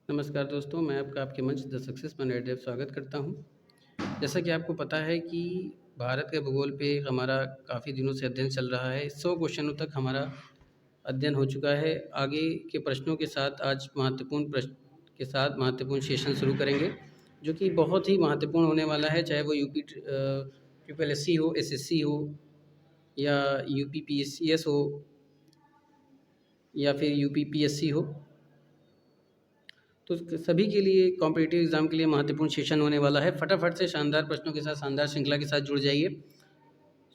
नमस्कार दोस्तों, मैं आपके मंच द सक्सेस में नैरेटिव स्वागत करता हूं। जैसा कि आपको पता है कि भारत के भूगोल पे हमारा काफ़ी दिनों से अध्ययन चल रहा है। 100 क्वेश्चनों तक हमारा अध्ययन हो चुका है। आगे के प्रश्नों के साथ आज महत्वपूर्ण प्रश्न के साथ महत्वपूर्ण सेशन शुरू करेंगे, जो कि बहुत ही महत्वपूर्ण होने वाला है, चाहे वो यूपी ट्रिपल एससी हो, एसएससी हो या यूपी पीएससीएस हो या फिर यूपी पीएससी हो। तो सभी के लिए कॉम्पिटिटिव एग्जाम के लिए महत्वपूर्ण सेशन होने वाला है। फटाफट से शानदार प्रश्नों के साथ, शानदार श्रृंखला के साथ जुड़ जाइए।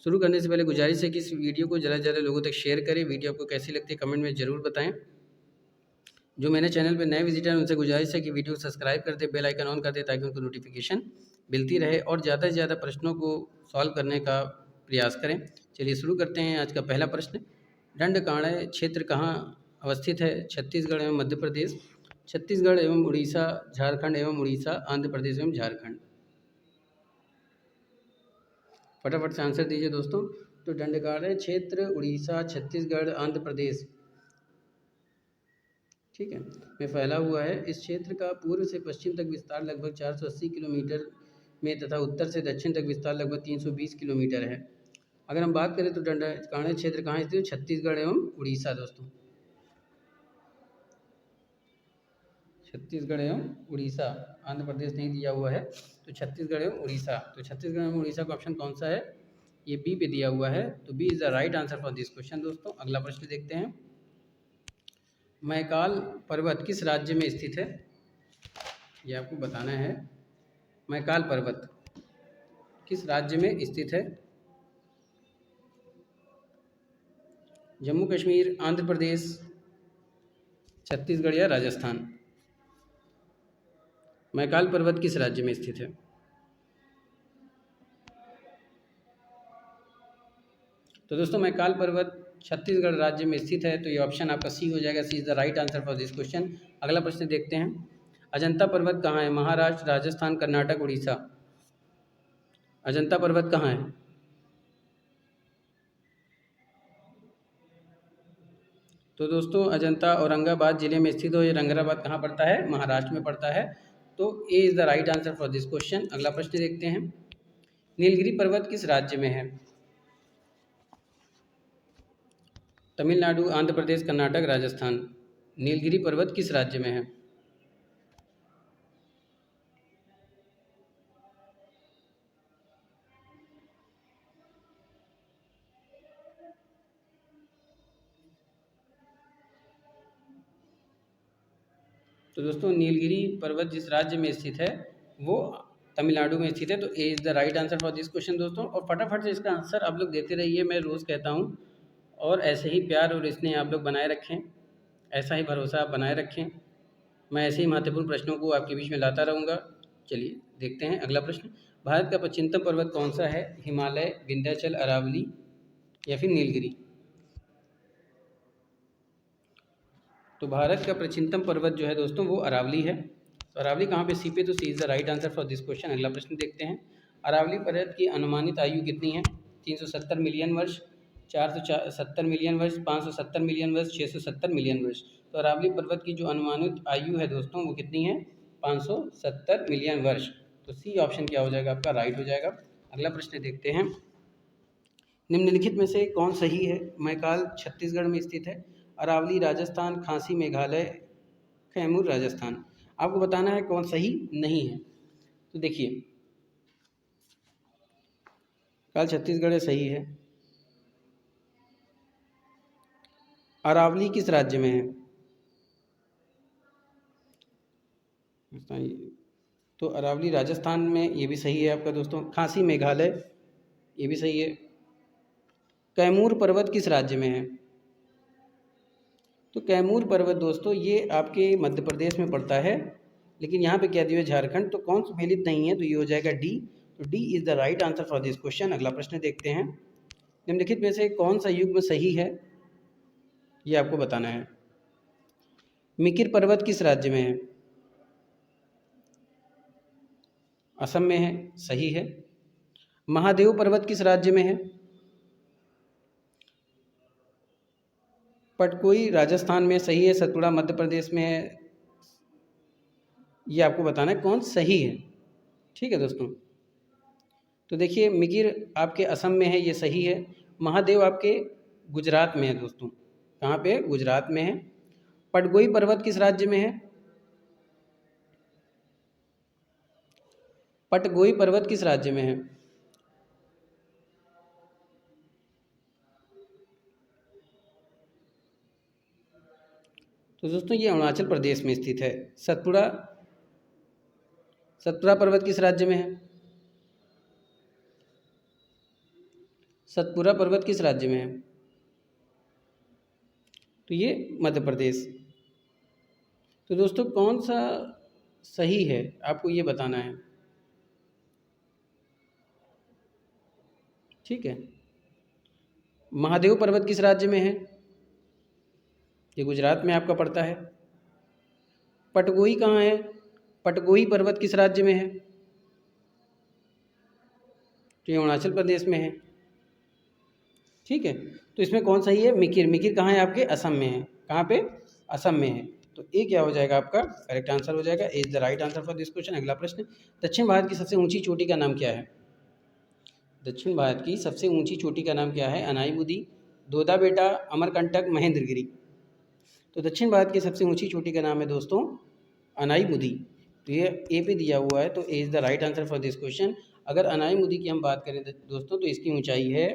शुरू करने से पहले गुजारिश है कि इस वीडियो को ज़्यादा से ज़्यादा लोगों तक शेयर करें। वीडियो आपको कैसी लगती है कमेंट में ज़रूर बताएं। जो मेरे चैनल पर नए विजिटर हैं उनसे गुजारिश है कि वीडियो को सब्सक्राइब कर दे, बेल आइकन ऑन कर दे, ताकि उनको नोटिफिकेशन मिलती रहे और ज़्यादा से ज़्यादा प्रश्नों को सॉल्व करने का प्रयास करें। चलिए शुरू करते हैं। आज का पहला प्रश्न, दंडकारण्य क्षेत्र कहाँ अवस्थित है? छत्तीसगढ़ एवं मध्य प्रदेश, छत्तीसगढ़ एवं उड़ीसा, झारखंड एवं उड़ीसा, आंध्र प्रदेश एवं झारखंड। फटाफट से आंसर दीजिए दोस्तों। तो दंडकारण्य क्षेत्र उड़ीसा, छत्तीसगढ़, आंध्र प्रदेश, ठीक है, में फैला हुआ है। इस क्षेत्र का पूर्व से पश्चिम तक विस्तार लगभग 480 किलोमीटर में तथा उत्तर से दक्षिण तक विस्तार लगभग 320 किलोमीटर है। अगर हम बात करें तो दंडकारण्य क्षेत्र कहाँ स्थित है? छत्तीसगढ़ एवं उड़ीसा दोस्तों, छत्तीसगढ़ एवं उड़ीसा, आंध्र प्रदेश नहीं दिया हुआ है। तो छत्तीसगढ़ एवं उड़ीसा, तो छत्तीसगढ़ एवं उड़ीसा का ऑप्शन कौन सा है? ये बी पे दिया हुआ है। तो B is the right answer for this question दोस्तों। अगला प्रश्न देखते हैं। मैकाल पर्वत किस राज्य में स्थित है? ये आपको बताना है। मैकाल पर्वत किस राज्य में स्थित है? जम्मू कश्मीर, आंध्र प्रदेश, छत्तीसगढ़ या राजस्थान? मैकाल पर्वत किस राज्य में स्थित है? तो दोस्तों मैकाल पर्वत छत्तीसगढ़ राज्य में स्थित है। तो ये ऑप्शन आपका सी हो जाएगा। C is the right answer for this question. अगला प्रश्न देखते हैं। अजंता पर्वत कहाँ है? महाराष्ट्र, राजस्थान, कर्नाटक, उड़ीसा? अजंता पर्वत कहाँ है? तो दोस्तों अजंता औरंगाबाद जिले में स्थित हो। ये औरंगाबाद कहाँ पड़ता है? महाराष्ट्र में पड़ता है। तो A is the right answer for this question. अगला प्रश्न देखते हैं। नीलगिरी पर्वत किस राज्य में है? तमिलनाडु, आंध्र प्रदेश, कर्नाटक, राजस्थान? नीलगिरी पर्वत किस राज्य में है? तो दोस्तों नीलगिरी पर्वत जिस राज्य में स्थित है वो तमिलनाडु में स्थित है। तो A is the right answer for this question दोस्तों। और फटाफट से इसका आंसर आप लोग देते रहिए, मैं रोज़ कहता हूँ। और ऐसे ही प्यार और स्नेह आप लोग बनाए रखें, ऐसा ही भरोसा आप बनाए रखें। मैं ऐसे ही महत्वपूर्ण प्रश्नों को आपके बीच में लाता रहूँगा। चलिए देखते हैं अगला प्रश्न। भारत का पश्चिमतम पर्वत कौन सा है? हिमालय, विंध्याचल, अरावली या फिर नीलगिरी? तो भारत का पश्चिमतम पर्वत जो है दोस्तों वो अरावली है। तो अरावली कहाँ पे? सी पे। तो C is the right answer for this question. अगला प्रश्न देखते हैं। अरावली पर्वत की अनुमानित आयु कितनी है? 370 मिलियन वर्ष, 470 मिलियन वर्ष, 570 मिलियन वर्ष, 670 मिलियन वर्ष? तो अरावली पर्वत की जो अनुमानित आयु है दोस्तों वो कितनी है? 570 मिलियन वर्ष। तो सी ऑप्शन क्या हो जाएगा आपका? राइट हो जाएगा। अगला प्रश्न देखते हैं। निम्नलिखित में से कौन सही है? मैकाल छत्तीसगढ़ में स्थित है, अरावली राजस्थान, खांसी मेघालय, कैमूर राजस्थान? आपको बताना है कौन सही नहीं है। तो देखिए, काल छत्तीसगढ़ सही है। अरावली किस राज्य में है? तो अरावली राजस्थान में, ये भी सही है आपका दोस्तों। खांसी मेघालय, ये भी सही है। कैमूर पर्वत किस राज्य में है? तो कैमूर पर्वत दोस्तों ये आपके मध्य प्रदेश में पड़ता है, लेकिन यहाँ पे क्या दिया है? झारखंड। तो कौन सम्मिलित नहीं है? तो ये हो जाएगा डी। तो D is the right answer for this question. अगला प्रश्न देखते हैं। निम्नलिखित में से कौन सा युग्म सही है? ये आपको बताना है। मिकिर पर्वत किस राज्य में है? असम में है, सही है। महादेव पर्वत किस राज्य में है? पटकोई राजस्थान में, सही है। सतपुड़ा मध्य प्रदेश में है, ये आपको बताना है कौन सही है। ठीक है दोस्तों, तो देखिए मिकिर आपके असम में है, ये सही है। महादेव आपके गुजरात में है दोस्तों। कहाँ पे है? गुजरात में है। पटगोई पर्वत किस राज्य में है? पटगोई पर्वत किस राज्य में है? तो दोस्तों ये अरुणाचल प्रदेश में स्थित है। सतपुड़ा, सतपुड़ा पर्वत किस राज्य में है? सतपुड़ा पर्वत किस राज्य में है? तो ये मध्य प्रदेश। तो दोस्तों कौन सा सही है आपको ये बताना है। ठीक है, महादेव पर्वत किस राज्य में है? ये गुजरात में आपका पड़ता है। पटगोई कहाँ है? पटगोई पर्वत किस राज्य में है? तो ये अरुणाचल प्रदेश में है। ठीक है, तो इसमें कौन सही है? मिकिर। मिकिर कहाँ है आपके? असम में है। कहाँ पे? असम में है। तो ये क्या हो जाएगा आपका करेक्ट आंसर हो जाएगा। Is the right answer for this question. अगला प्रश्न, दक्षिण भारत की सबसे ऊंची चोटी का नाम क्या है? दक्षिण भारत की सबसे ऊंची चोटी का नाम क्या है? अनाईबुदी, दोदा बेटा, अमरकंटक, महेंद्रगिरी। तो दक्षिण भारत की सबसे ऊंची चोटी का नाम है दोस्तों अनाईमुदी। तो ये ए पे दिया हुआ है, तो A is the right answer for this question. अगर अनाईमुदी की हम बात करें दोस्तों तो इसकी ऊंचाई है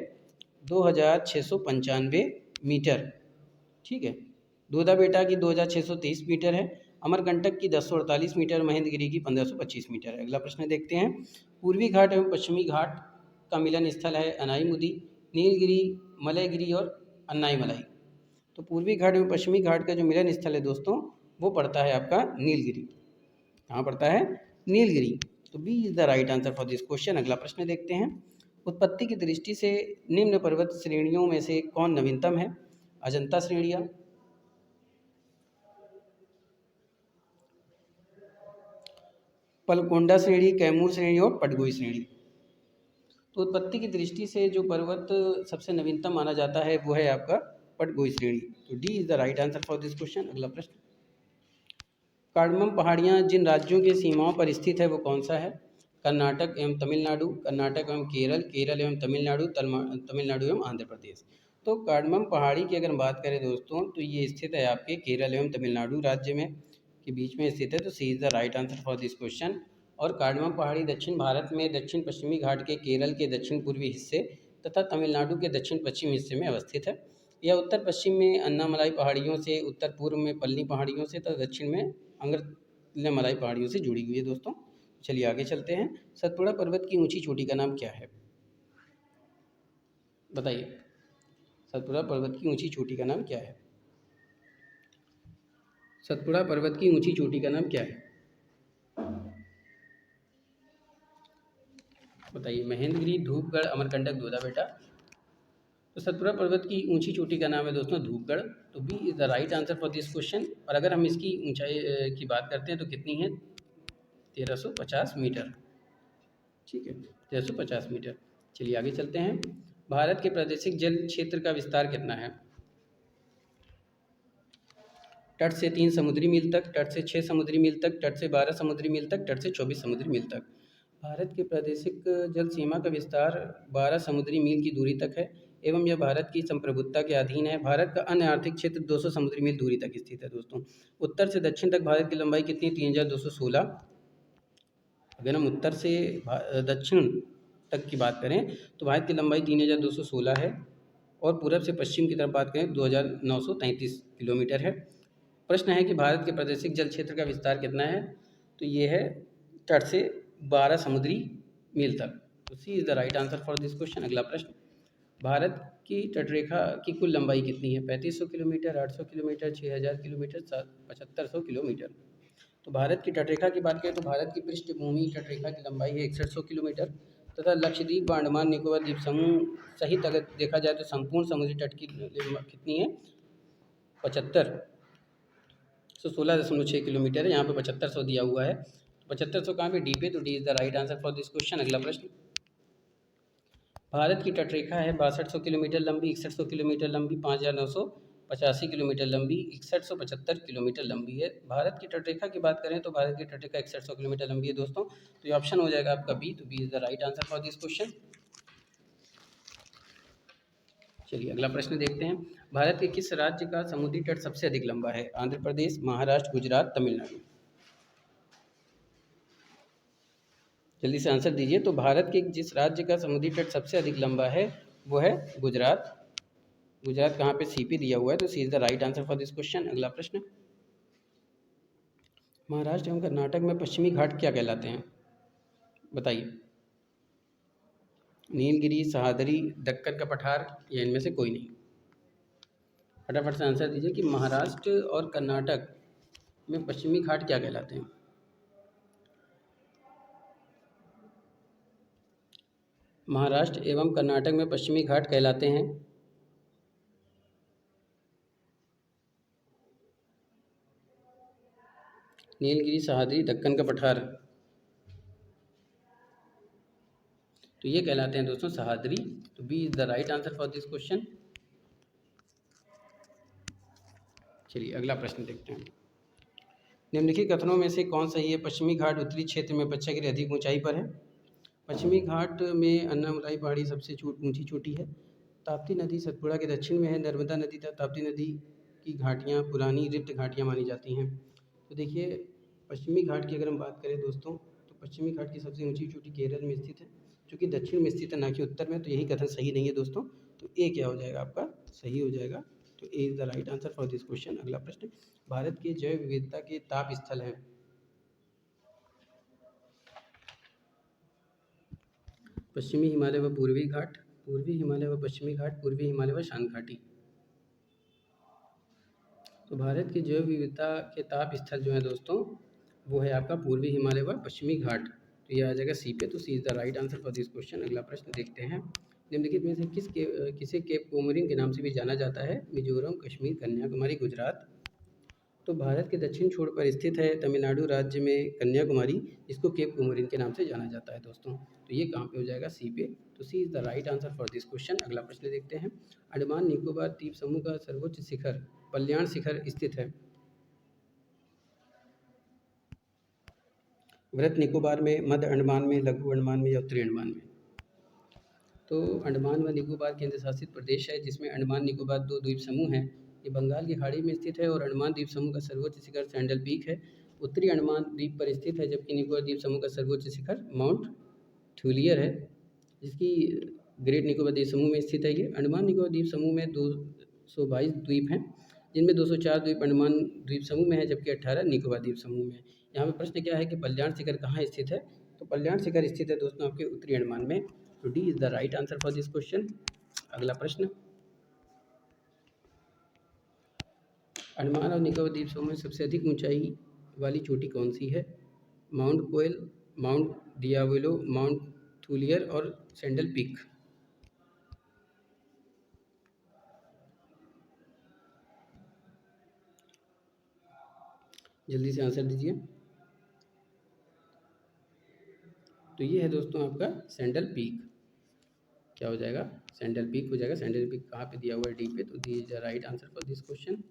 2695 मीटर। ठीक है, दोदा बेटा की 2623 मीटर है, अमरकंटक की 1048 मीटर, महेंद्रगिरी की 1525 मीटर है। अगला प्रश्न देखते हैं, पूर्वी घाट एवं पश्चिमी घाट का मिलन स्थल है अनाईमुदी, नीलगिरी, मलयगिरी और अन्नाईमलाई। तो पूर्वी घाट एवं पश्चिमी घाट का जो मिलन स्थल है दोस्तों वो पड़ता है आपका नीलगिरी। कहाँ पड़ता है? नीलगिरी। तो B is the right answer for this question. अगला प्रश्न देखते हैं, उत्पत्ति की दृष्टि से निम्न पर्वत श्रेणियों में से कौन नवीनतम है? अजंता श्रेणियाँ, पलकोंडा श्रेणी, कैमूर श्रेणी और पटगोई श्रेणी। तो उत्पत्ति की दृष्टि से जो पर्वत सबसे नवीनतम माना जाता है वो है आपका पटगोई श्रेणी। तो D is the right answer for this question. अगला प्रश्न, कार्डमम पहाड़ियाँ जिन राज्यों की सीमाओं पर स्थित है वो कौन सा है? कर्नाटक एवं तमिलनाडु, कर्नाटक एवं केरल, केरल एवं तमिलनाडु, तमिलनाडु एवं आंध्र प्रदेश। तो कार्डमम पहाड़ी की अगर बात करें दोस्तों तो ये स्थित है आपके केरल एवं तमिलनाडु राज्य में के बीच में स्थित है। तो C is the right answer for this question. और कार्डमम पहाड़ी दक्षिण भारत में दक्षिण पश्चिमी घाट के केरल के दक्षिण पूर्वी हिस्से तथा तमिलनाडु के दक्षिण पश्चिम हिस्से में अवस्थित है। यह उत्तर पश्चिम में अन्नामलाई पहाड़ियों से, उत्तर पूर्व में पल्ली पहाड़ियों से तथा दक्षिण में अंगरमलाई पहाड़ियों से जुड़ी हुई है दोस्तों। चलिए आगे चलते हैं, सतपुड़ा पर्वत की ऊंची चोटी का नाम क्या है? बताइए, सतपुड़ा पर्वत की ऊंची चोटी का नाम क्या है? सतपुड़ा पर्वत की ऊंची चोटी का नाम क्या है? बताइए, महेंद्रगिरी, धूपगढ़, अमरकंटक, दोदा बेटा। तो सतपुड़ा पर्वत की ऊंची चोटी का नाम है दोस्तों धूपगढ़। तो B is the right answer for this question. और अगर हम इसकी ऊंचाई की बात करते हैं तो कितनी है? 1350 मीटर। ठीक है, 1350 मीटर। चलिए आगे चलते हैं, भारत के प्रादेशिक जल क्षेत्र का विस्तार कितना है? तट से 3 समुद्री मील तक, तट से 6 समुद्री मील तक, तट से 12 समुद्री मील तक, तट से 24 समुद्री मील तक। भारत के प्रादेशिक जल सीमा का विस्तार 12 समुद्री मील की दूरी तक है एवं यह भारत की संप्रभुता के अधीन है। भारत का अन्य आर्थिक क्षेत्र 200 समुद्री मील दूरी तक स्थित है दोस्तों। उत्तर से दक्षिण तक भारत की लंबाई कितनी? 3216। अगर हम उत्तर से दक्षिण तक की बात करें तो भारत की लंबाई 3216 है और पूरब से पश्चिम की तरफ बात करें 2933 किलोमीटर है। प्रश्न है कि भारत के प्रादेशिक जल क्षेत्र का विस्तार कितना है? तो ये है तट से 12 समुद्री मील तक। तो C is the right answer for this question. अगला प्रश्न, भारत की तटरेखा की कुल लंबाई कितनी है? 3500 किलोमीटर, 800 किलोमीटर, 6000 किलोमीटर, 7500 किलोमीटर। तो भारत की तटरेखा की बात करें तो भारत की पृष्ठभूमि तटरेखा की लंबाई है 6100 किलोमीटर तथा लक्षद्वीप व अंडमान निकोबार द्वीप समूह सहित अगर देखा जाए तो संपूर्ण समुद्री तट की कितनी है? 7516.6 किलोमीटर है। यहाँ पे 7500 दिया हुआ है। 7500 कहाँ पे? डी पे। तो D is the right answer for this question. अगला प्रश्न, भारत की तटरेखा है 6200 किलोमीटर लंबी, 6100 किलोमीटर लंबी, 5900 85 किलोमीटर लंबी, 6175 किलोमीटर लंबी है। भारत की तटरेखा की बात करें तो भारत की तटरेखा 6100 किलोमीटर लंबी है दोस्तों। तो ये ऑप्शन हो जाएगा आपका बी। तो B is the right answer for this question. चलिए अगला प्रश्न देखते हैं। भारत के किस राज्य का समुद्री तट सबसे अधिक लंबा है? आंध्र प्रदेश, महाराष्ट्र, गुजरात, तमिलनाडु। जल्दी से आंसर दीजिए। तो भारत के जिस राज्य का समुद्री तट सबसे अधिक लंबा है वो है गुजरात। गुजरात कहाँ पे? सी पे दिया हुआ है। तो C is the right answer for this question. अगला प्रश्न। महाराष्ट्र एवं कर्नाटक में पश्चिमी घाट क्या कहलाते हैं? बताइए। नीलगिरी, सह्याद्री, दक्कन का पठार या इनमें से कोई नहीं? फटाफट से आंसर दीजिए कि महाराष्ट्र और कर्नाटक में पश्चिमी घाट क्या कहलाते हैं? महाराष्ट्र एवं कर्नाटक में पश्चिमी घाट कहलाते हैं नीलगिरी, सह्याद्री, दक्कन का पठार। तो ये कहलाते हैं दोस्तों सह्याद्री। तो B is the right answer for this question. चलिए अगला प्रश्न देखते हैं। निम्नलिखित कथनों में से कौन सही है? पश्चिमी घाट उत्तरी क्षेत्र में अपेक्षाकृत अधिक ऊंचाई पर है। पश्चिमी घाट में अन्नामलाई पहाड़ी सबसे ऊंची चोटी है। ताप्ती नदी सतपुड़ा के दक्षिण में है। नर्मदा नदी तथा ताप्ती नदी की घाटियाँ पुरानी रिक्त घाटियाँ मानी जाती हैं। तो देखिए पश्चिमी घाट की अगर हम बात करें दोस्तों, तो पश्चिमी घाट की सबसे ऊंची चोटी केरल में स्थित है, जो कि दक्षिण में स्थित है, ना कि उत्तर में। तो यही कथन सही नहीं है दोस्तों। तो ए क्या हो जाएगा आपका? सही हो जाएगा। तो A is the right answer for this question. अगला प्रश्न। भारत के जैव विविधता के ताप स्थल हैं। पश्चिमी हिमालय व पूर्वी घाट, पूर्वी हिमालय व पश्चिमी घाट, पूर्वी हिमालय व शांत घाटी। तो भारत की जैव विविधता के ताप स्थल जो है दोस्तों वो है आपका पूर्वी हिमालय व पश्चिमी घाट। तो ये आ जाएगा सी पे। तो C is the right answer for this question. अगला प्रश्न देखते हैं। निम्नलिखित में से किसे केप कोमोरिन के नाम से भी जाना जाता है? मिजोरम, कश्मीर, कन्याकुमारी, गुजरात। तो भारत के दक्षिण छोर पर स्थित है तमिलनाडु राज्य में कन्याकुमारी, जिसको केप कोमोरिन के नाम से जाना जाता है दोस्तों। तो ये कहाँ पे हो जाएगा? सी पे। तो C is the right answer for this question. अगला प्रश्न देखते हैं। अंडमान निकोबार द्वीप समूह का सर्वोच्च शिखर कल्याण शिखर स्थित है। वृत्त निकोबार में, मध्य अंडमान में, लघु अंडमान में या उत्तरी अंडमान में? तो अंडमान व निकोबार केंद्र शासित प्रदेश है, जिसमें अंडमान निकोबार 2 द्वीप समूह हैं। ये बंगाल की खाड़ी में स्थित है और अंडमान द्वीप समूह का सर्वोच्च शिखर सैंडल पीक है। उत्तरी अंडमान द्वीप पर स्थित है, जबकि निकोबार द्वीप समूह का सर्वोच्च शिखर माउंट थ्यूलियर है, जिसकी ग्रेट निकोबार द्वीप समूह में स्थित है। ये अंडमान निकोबार द्वीप समूह में 222 द्वीप हैं, जिनमें 204 द्वीप अंडमान द्वीप समूह में है, जबकि 18 निकोबार द्वीप समूह में है। यहाँ पे प्रश्न क्या है कि कल्याण शिखर कहाँ स्थित है? तो कल्याण शिखर स्थित है दोस्तों आपके उत्तरी अंडमान में। तो D is the right answer for this question. अगला प्रश्न। अंडमान और निकोबार द्वीप समूह में सबसे अधिक ऊंचाई वाली चोटी कौन सी है? माउंट कोयल, माउंट डियावोलो, माउंट थूलियर और सैंडल पीक। जल्दी से आंसर दीजिए। तो ये है दोस्तों आपका सैंडल पीक। क्या हो जाएगा? सैंडल पीक हो जाएगा। सैंडल पीक कहाँ पे दिया हुआ है? डी पे। तो D is the right answer for this question.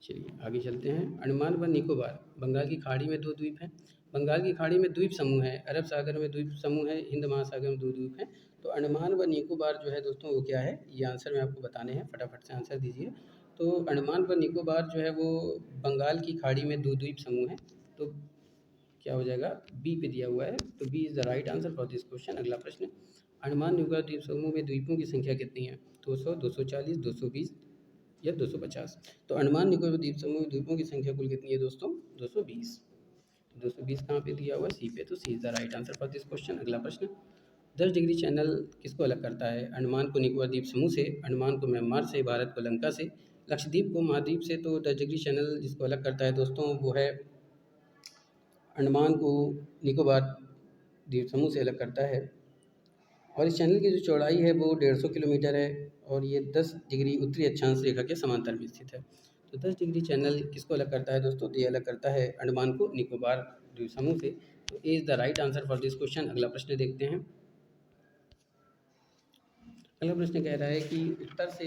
चलिए आगे चलते हैं। अंडमान व निकोबार बंगाल की खाड़ी में 2 द्वीप हैं। बंगाल की खाड़ी में द्वीप समूह है, अरब सागर में द्वीप समूह है, हिंद महासागर में 2 द्वीप हैं। तो अंडमान व निकोबार जो है दोस्तों वो क्या है? ये आंसर मैं आपको बताने हैं, फटाफट से आंसर दीजिए। तो अंडमान व निकोबार जो है वो बंगाल की खाड़ी में 2 द्वीप समूह हैं। तो क्या हो जाएगा? बी पे दिया हुआ है। तो B is the right answer for this question. अगला प्रश्न। अंडमान निकोबार द्वीप समूह में द्वीपों की संख्या कितनी है? 200, 240, 220 या 250? तो अंडमान निकोबार द्वीप समूह में द्वीपों की संख्या कुल कितनी है दोस्तों? 220। 220 कहाँ पे दिया हुआ है? सी पे। तो C is the right answer for this question. अगला प्रश्न। 10 डिग्री चैनल किसको अलग करता है? अंडमान को निकोबार द्वीप समूह से, अंडमान को म्यांमार से, भारत को लंका से, लक्षद्वीप को महाद्वीप से। तो 10 डिग्री चैनल जिसको अलग करता है दोस्तों वो है अंडमान को निकोबार द्वीप समूह से अलग करता है। और इस चैनल की जो चौड़ाई है वो 150 किलोमीटर है और ये 10 डिग्री उत्तरी अक्षांश रेखा के समांतर में स्थित है। तो 10 डिग्री चैनल किसको अलग करता है दोस्तों? तो ये अलग करता है अंडमान को निकोबार द्वीप समूह से। तो A is the right answer for this question. अगला प्रश्न देखते हैं। अगला प्रश्न कह रहा है कि उत्तर से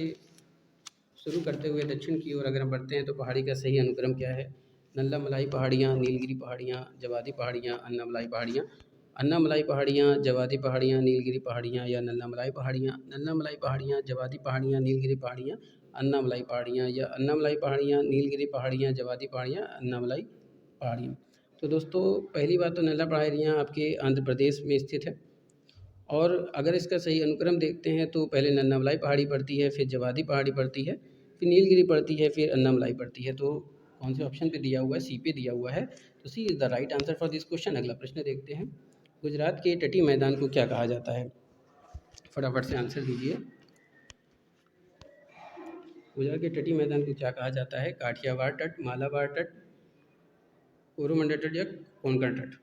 शुरू करते हुए दक्षिण की ओर अगर हम बढ़ते हैं तो पहाड़ी का सही अनुक्रम क्या है? नल्लामलाई पहाड़ियाँ, नीलगिरी पहाड़ियाँ, जवादी पहाड़ियाँ, अन्नामलाई पहाड़ियाँ। अन्नामलाई पहाड़ियाँ, जवादी पहाड़ियाँ, नीलगिरी पहाड़ियाँ या नल्लामलाई पहाड़ियाँ। नल्लामलाई पहाड़ियाँ, जवादी पहाड़ियाँ, नीलगिरी पहाड़ियाँ, अन्नामलाई पहाड़ियाँ या अन्नामलाई पहाड़ियाँ, नीलगिरी पहाड़ियाँ, जवादी पहाड़ियाँ, अन्नामलाई पहाड़ियाँ। तो दोस्तों पहली बात तो नल्ला पहाड़ियाँ आपके आंध्र प्रदेश में स्थित है। और अगर इसका सही अनुक्रम देखते हैं तो पहले नन्नामलाई पहाड़ी पड़ती है, फिर जवादी पहाड़ी पड़ती है, फिर नीलगिरी पड़ती है, फिर अन्नामलाई पड़ती है। तो कौन से ऑप्शन पे दिया हुआ है? सी पे दिया हुआ है। तो C is the right answer for this question. अगला प्रश्न देखते हैं। गुजरात के तटीय मैदान को क्या कहा जाता है? फटाफट से आंसर दीजिए। गुजरात के तटीय मैदान को क्या कहा जाता है? काठियावाड़ तट, मालाबार तट, कोरोमंडल तट या कोंकण तट?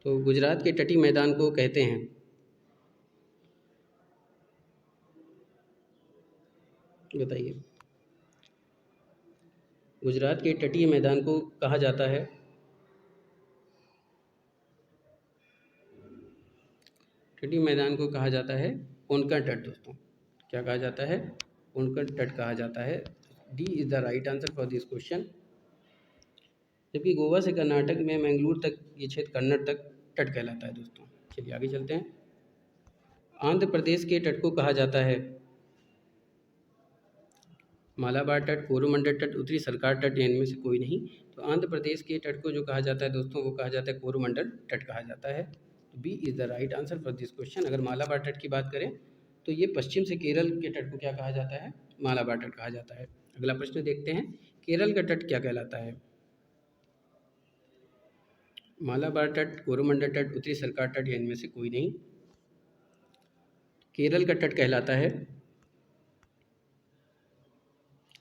तो गुजरात के तटीय मैदान को कहते हैं, बताइए। गुजरात के तटीय मैदान को कहा जाता है, तटीय मैदान को कहा जाता है कोंकण तट। दोस्तों क्या कहा जाता है? कोंकण तट कहा जाता है। D is the right answer for this question. जबकि गोवा से कर्नाटक में मैंगलोर तक ये क्षेत्र कन्नड़ तक तट कहलाता है। दोस्तों चलिए आगे चलते हैं। आंध्र प्रदेश के तट को कहा जाता है मालाबार तट, कोरोमंडल तट, उत्तरी सरकार तट या इनमें से कोई नहीं। तो आंध्र प्रदेश के तट को जो कहा जाता है दोस्तों वो कहा जाता है कोरोमंडल तट कहा जाता है। B is the right answer for this question. अगर मालाबार तट की बात करें तो ये पश्चिम से केरल के तट को क्या कहा जाता है? मालाबार तट कहा जाता है। अगला प्रश्न देखते हैं। केरल का तट क्या कहलाता है? मालाबार तट, कोरोमंडल तट, उत्तरी सरकार तट या इनमें से कोई नहीं। केरल का तट कहलाता है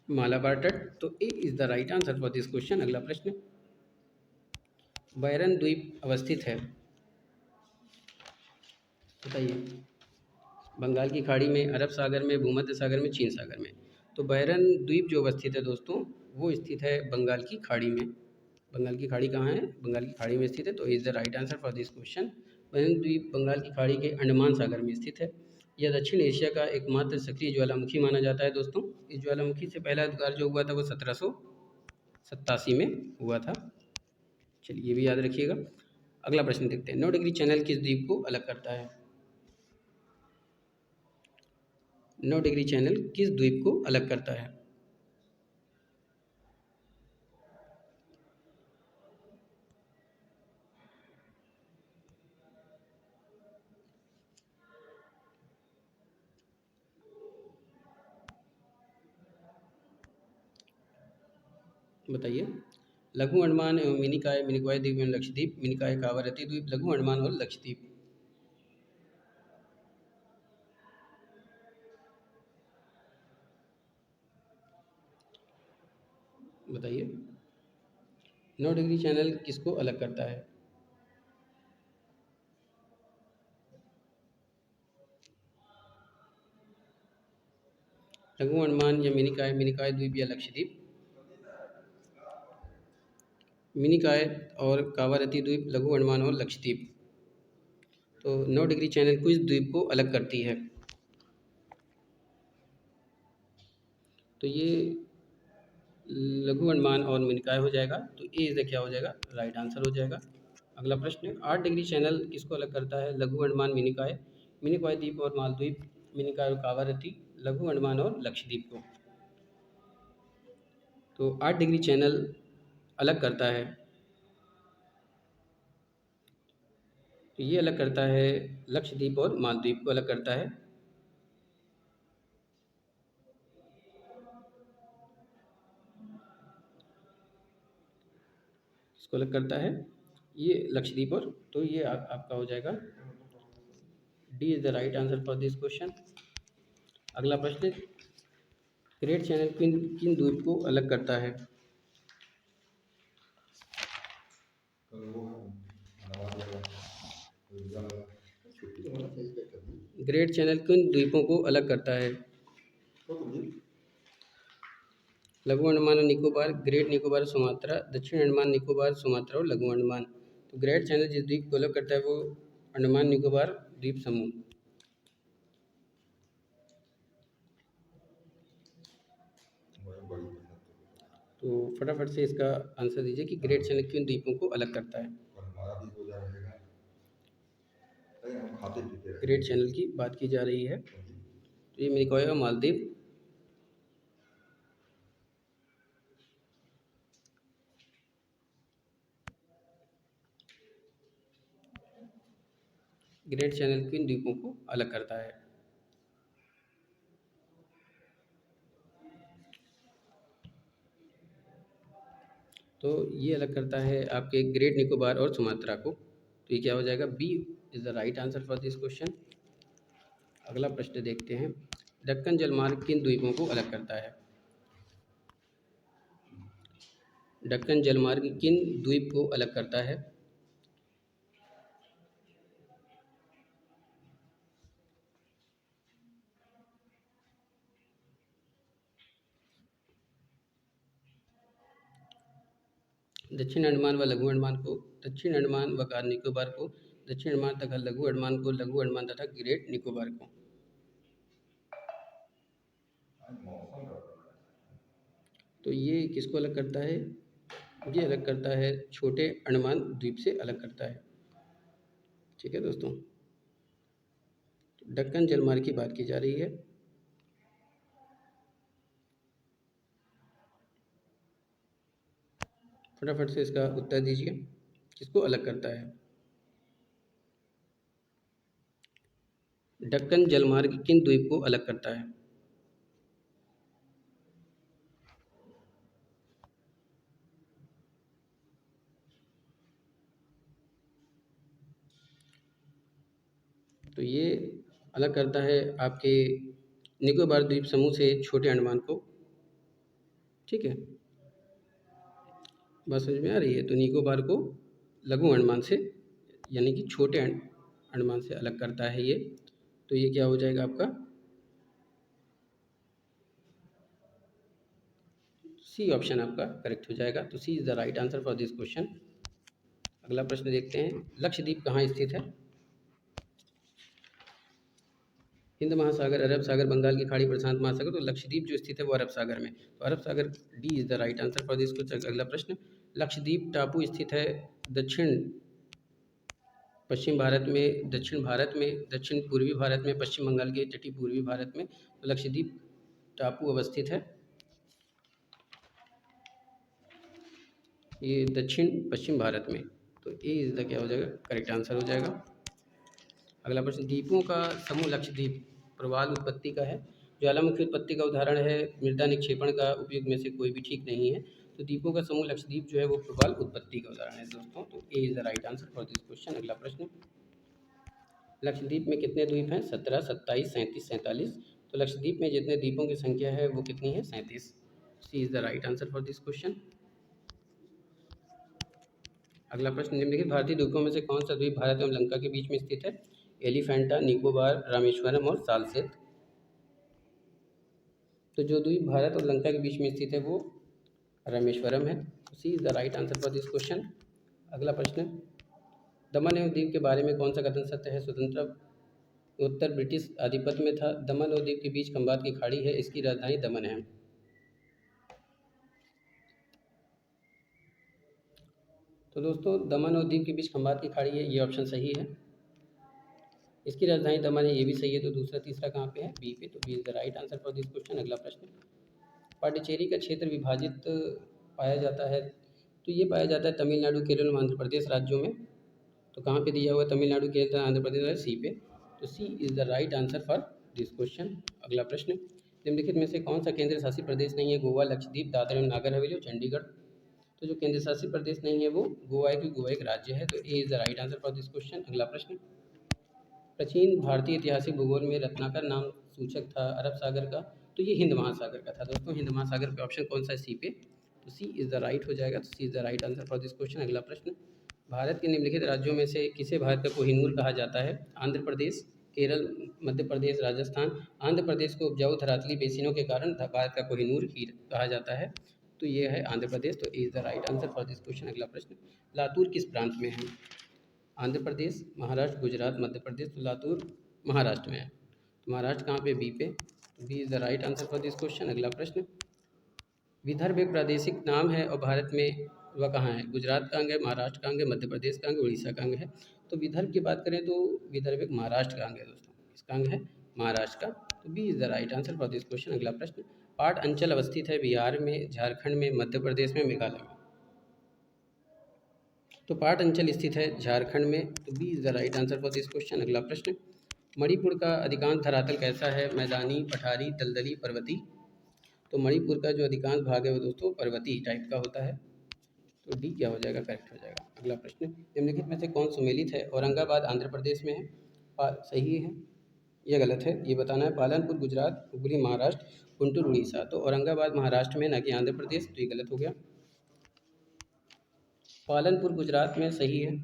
मालाबार तट। तो A is the right answer for this question. अगला प्रश्न। बैरन द्वीप अवस्थित है, बताइए। बंगाल की खाड़ी में, अरब सागर में, भूमध्य सागर में, चीन सागर में। तो बैरन द्वीप जो अवस्थित है दोस्तों वो स्थित है बंगाल की खाड़ी में। बंगाल की खाड़ी कहाँ है? बंगाल की खाड़ी में स्थित है। तो is the right answer for this question. Barren द्वीप बंगाल की खाड़ी के अंडमान सागर में स्थित है। यह दक्षिण एशिया का एकमात्र सक्रिय ज्वालामुखी माना जाता है। दोस्तों इस ज्वालामुखी से पहला उद्गार जो हुआ था वो 1787 में हुआ था। चलिए ये भी याद रखिएगा। अगला प्रश्न देखते हैं। 9 डिग्री चैनल किस द्वीप को अलग करता है? 9 डिग्री चैनल किस द्वीप को अलग करता है? बताइए। लघु अंडमान एवं मिनिकॉय, मिनिकॉय द्वीप एवं लक्षद्वीप, मिनिकॉय कावारती द्वीप, लघु अंडमान और लक्षद्वीप। बताइए। 9 डिग्री चैनल किसको अलग करता है? लघु अंडमान या मिनिकॉय, मिनिकॉय द्वीप या लक्षद्वीप? मिनिकॉय और कावारती द्वीप, लघु अंडमान और लक्षद्वीप। तो 9 डिग्री चैनल किस द्वीप को अलग करती है? तो ये लघु अंडमान और मिनिकॉय हो जाएगा। तो ए इज़ द क्या हो जाएगा? राइट आंसर हो जाएगा। अगला प्रश्न। 8 डिग्री चैनल किसको अलग करता है? लघु अंडमान, मिनिकॉय, मिनिकॉय द्वीप और मालद्वीप, मिनिकॉय और कावारती, लघु अंडमान और लक्षद्वीप को। तो 8 डिग्री चैनल अलग करता है, तो ये अलग करता है लक्षद्वीप और मालद्वीप को अलग करता है। इसको अलग करता है ये लक्षद्वीप और। तो ये आपका हो जाएगा D is the right answer for this question. अगला प्रश्न। ग्रेट चैनल किन किन द्वीप को अलग करता है? ग्रेट चैनल किन द्वीपों को अलग करता है? लघु अंडमान और निकोबार, ग्रेट निकोबार, सुमात्रा, दक्षिण अंडमान निकोबार, सुमात्रा और लघु अंडमान। तो ग्रेट चैनल जिस द्वीप को अलग करता है वो अंडमान निकोबार द्वीप समूह। तो फटाफट से इसका आंसर दीजिए कि ग्रेट चैनल किन द्वीपों को अलग करता है। ग्रेट चैनल की बात की जा रही है, तो ये मेरे को आएगा मालदीव, ग्रेट चैनल किन द्वीपों को अलग करता है। तो ये अलग करता है आपके ग्रेट निकोबार और सुमात्रा को। तो ये क्या हो जाएगा, B is the right answer for this question. अगला प्रश्न देखते हैं, दक्कन जलमार्ग किन द्वीपों को अलग करता है। दक्कन जलमार्ग किन द्वीप को अलग करता है। दक्षिण अंडमान व लघु अंडमान को, दक्षिण अंडमान व कार निकोबार को, दक्षिण अंडमान तथा लघु अंडमान को, लघु अंडमान तथा ग्रेट निकोबार को। तो ये किसको अलग करता है, ये अलग करता है छोटे अंडमान द्वीप से अलग करता है। ठीक है दोस्तों, दक्कन जलमार्ग की बात की जा रही है। फटाफट से इसका उत्तर दीजिए, किसको अलग करता है। दक्कन जलमार्ग किन द्वीप को अलग करता है। तो ये अलग करता है आपके निकोबार द्वीप समूह से छोटे अंडमान को। ठीक है, बात समझ में आ रही है। तो निकोबार को लघु अंडमान से यानी कि छोटे अंडमान से अलग करता है ये। तो ये क्या हो जाएगा आपका, सी ऑप्शन आपका करेक्ट हो जाएगा। तो C is the right answer for this question. अगला प्रश्न देखते हैं, लक्षद्वीप कहाँ स्थित है। हिंद महासागर, अरब सागर, बंगाल की खाड़ी, प्रशांत महासागर। तो लक्षद्वीप जो स्थित है वो अरब सागर में, तो Arab Sagar, D is the right answer for this question. अगला प्रश्न, लक्षद्वीप टापू स्थित है दक्षिण पश्चिम भारत में, दक्षिण भारत में, दक्षिण पूर्वी भारत में, पश्चिम बंगाल के तटीय पूर्वी भारत में। तो लक्षद्वीप टापू अवस्थित है, ये दक्षिण पश्चिम भारत में। तो ए इज़ द क्या हो जाएगा, करेक्ट आंसर हो जाएगा। अगला प्रश्न, द्वीपों का समूह लक्षद्वीप प्रवाल उत्पत्ति का है। ज्वालामुखी उत्पत्ति का उदाहरण है, मृदा निक्षेपण का उपयोग में से कोई भी ठीक नहीं है। तो द्वीपों का समूह लक्षद्वीप जो है वो प्रवाल उत्पत्ति का उदाहरण है दोस्तों। तो A is the right answer for this question. अगला प्रश्न, लक्षद्वीप में कितने द्वीप हैं। 17, 27, 37, 47। तो लक्षद्वीप में जितने द्वीपों की संख्या है वो कितनी है, 37। C is the right answer for this question. अगला प्रश्न, निम्नलिखित भारतीय द्वीपों में से कौन सा द्वीप भारत एवं लंका के बीच में स्थित है। एलिफेंटा, निकोबार, रामेश्वरम और सालसेत। तो जो द्वीप भारत और लंका के बीच में स्थित है वो रामेश्वरम है। C is the right answer for this question. अगला प्रश्न, दमन एवं दीव के बारे में कौन सा कथन सत्य है। स्वतंत्र उत्तर ब्रिटिश आधिपत्य में था। दमन और दीव के बीच खंबात की खाड़ी है, इसकी राजधानी दमन है। तो दोस्तों दमन और दीव के बीच खंबात की खाड़ी है, ये ऑप्शन सही है। इसकी राजधानी दमन है, ये भी सही है। तो दूसरा तीसरा कहाँ पे है, बी पे। तो B is the right answer for this question. अगला प्रश्न, पांडिचेरी का क्षेत्र विभाजित पाया जाता है। तो ये पाया जाता है तमिलनाडु, केरल और आंध्र प्रदेश राज्यों में। तो कहाँ पे दिया हुआ है, तमिलनाडु, केरल, आंध्र प्रदेश है, सी पे। तो C is the right answer for this question. अगला प्रश्न, निम्नलिखित में से कौन सा केंद्र शासित प्रदेश नहीं है। गोवा, लक्षद्वीप, दादरा एवं नागर हवेली और चंडीगढ़। तो जो केंद्र शासित प्रदेश नहीं है वो गोवा है, क्योंकि गोवा एक राज्य है। तो A is the right answer for this question. अगला प्रश्न, प्राचीन भारतीय ऐतिहासिक भूगोल में रत्नाकर नाम सूचक था अरब सागर का। तो ये हिंद महासागर का था दोस्तों। हिंद महासागर पे ऑप्शन कौन सा है, सी पे। तो सी इज़ द राइट हो जाएगा। तो C is the right answer for this question. अगला प्रश्न, भारत के निम्नलिखित राज्यों में से किसे भारत का कोहिनूर कहा जाता है। आंध्र प्रदेश, केरल, मध्य प्रदेश, राजस्थान। आंध्र प्रदेश को उपजाऊ धरातली बेसिनों के कारण भारत का कोहिनूर ही कहा जाता है। तो ये है आंध्र प्रदेश। तो is the right answer for this question. अगला प्रश्न, लातूर किस प्रांत में है। आंध्र प्रदेश, महाराष्ट्र, गुजरात, मध्य प्रदेश। तो लातूर महाराष्ट्र में है। तो महाराष्ट्र कहाँ पे? बी पे। तो B is the right answer for this question. अगला प्रश्न, विदर्भ एक प्रादेशिक नाम है और भारत में वह कहाँ है? गुजरात का अंग है, महाराष्ट्र का अंग है, मध्य प्रदेश का अंग है, उड़ीसा का अंग है। तो विदर्भ की बात करें तो विदर्भ एक महाराष्ट्र का अंग है दोस्तों। इसका अंग है महाराष्ट्र का। तो B is the right answer for this question. अगला प्रश्न, पाट अंचल अवस्थित है बिहार में, झारखंड में, मध्य प्रदेश में, मेघालय में। तो पाट अंचल स्थित है झारखंड में। तो B is the right answer for this question. अगला प्रश्न, मणिपुर का अधिकांश धरातल कैसा है? मैदानी, पठारी, दलदली, पर्वतीय। तो मणिपुर का जो अधिकांश भाग है वो दोस्तों पर्वतीय टाइप का होता है। तो डी क्या हो जाएगा? करेक्ट हो जाएगा। अगला प्रश्न, निम्नलिखित में से कौन सुमेलित है? औरंगाबाद आंध्र प्रदेश में है, सही है, ये गलत है, ये बताना है। पालनपुर गुजरात, हुगली महाराष्ट्र, गुंटूर उड़ीसा। तो औरंगाबाद महाराष्ट्र में, ना कि आंध्र प्रदेश। तो ये गलत हो गया। पालनपुर गुजरात में सही है,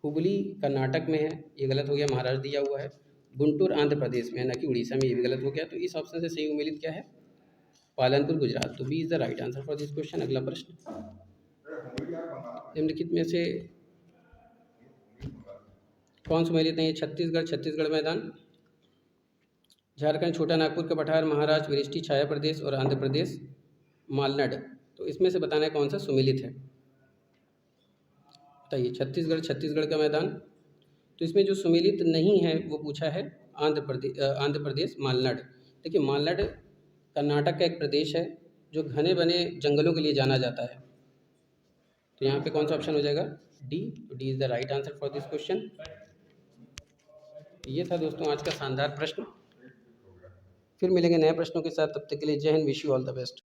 हुगली कर्नाटक में है, ये गलत हो गया, महाराष्ट्र दिया हुआ है। गुंटूर आंध्र प्रदेश में है, ना कि उड़ीसा में, ये भी गलत हो गया। तो इस ऑप्शन से सही उम्मीद क्या है? पालनपुर गुजरात। तो B is the right answer for this question. अगला प्रश्न, निम्नलिखित में से कौन सुमेलित नहीं है? छत्तीसगढ़, छत्तीसगढ़ मैदान, झारखंड छोटा नागपुर का पठार, महाराष्ट्र वृष्टि छाया प्रदेश और आंध्र प्रदेश मालनाड। तो इसमें से बताना है कौन सा सुमेलित है, बताइए। छत्तीसगढ़, छत्तीसगढ़ का मैदान। तो इसमें जो सुमेलित नहीं है वो पूछा है आंध्र प्रदेश मालनाड। देखिए मालनाड कर्नाटक का एक प्रदेश है जो घने बने जंगलों के लिए जाना जाता है। तो यहाँ पे कौन सा ऑप्शन हो जाएगा? डी। तो D is the right answer for this question. ये था दोस्तों आज का शानदार प्रश्न। फिर मिलेंगे नए प्रश्नों के साथ, तब तक के लिए जय Hind, wish you all the best.